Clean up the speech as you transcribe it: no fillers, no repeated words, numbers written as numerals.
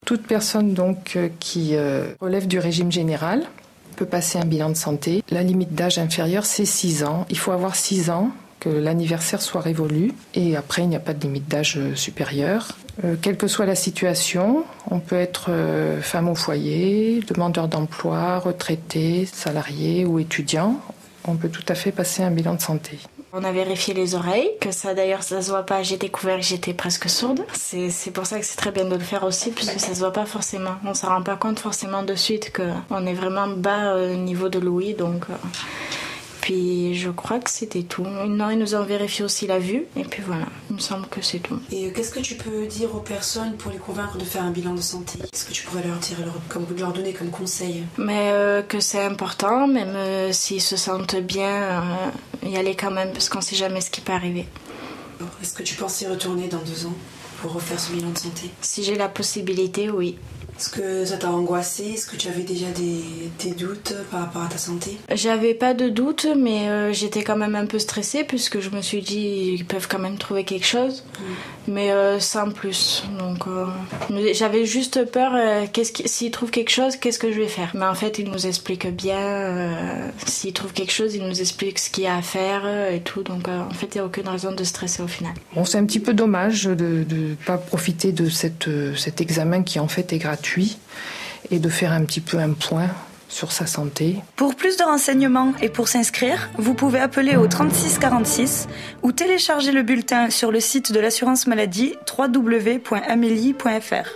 Toute personne donc qui relève du régime général peut passer un bilan de santé. La limite d'âge inférieure, c'est 6 ans. Il faut avoir 6 ans, que l'anniversaire soit révolu. Et après, il n'y a pas de limite d'âge supérieure. Quelle que soit la situation, on peut être femme au foyer, demandeur d'emploi, retraité, salarié ou étudiant. On peut tout à fait passer un bilan de santé. On a vérifié les oreilles, que ça d'ailleurs ça se voit pas, j'ai découvert que j'étais presque sourde. C'est pour ça que c'est très bien de le faire aussi, puisque ça se voit pas forcément. On s'en rend pas compte forcément de suite qu'on est vraiment bas au niveau de l'ouïe, donc... Puis je crois que c'était tout. Non, ils nous ont vérifié aussi la vue, et puis voilà, il me semble que c'est tout. Et qu'est-ce que tu peux dire aux personnes pour les convaincre de faire un bilan de santé ? Qu'est-ce que tu pourrais leur dire, leur donner comme conseil ? Mais que c'est important, même s'ils se sentent bien, y aller quand même, parce qu'on sait jamais ce qui peut arriver. Est-ce que tu penses y retourner dans 2 ans pour refaire ce bilan de santé ? Si j'ai la possibilité, oui. Est-ce que ça t'a angoissé ? Est-ce que tu avais déjà des doutes par rapport à ta santé ? J'avais pas de doute, mais j'étais quand même un peu stressée puisque je me suis dit ils peuvent quand même trouver quelque chose, mais sans plus. Donc j'avais juste peur s'ils trouvent quelque chose, qu'est-ce que je vais faire ? Mais en fait ils nous expliquent bien. S'ils trouvent quelque chose, ils nous expliquent ce qu'il y a à faire et tout. Donc en fait il n'y a aucune raison de stresser au final. Bon, c'est un petit peu dommage de ne pas profiter de cet examen qui en fait est gratuit. Et de faire un petit peu un point sur sa santé. Pour plus de renseignements et pour s'inscrire, vous pouvez appeler au 36 46 ou télécharger le bulletin sur le site de l'assurance maladie www.amelie.fr.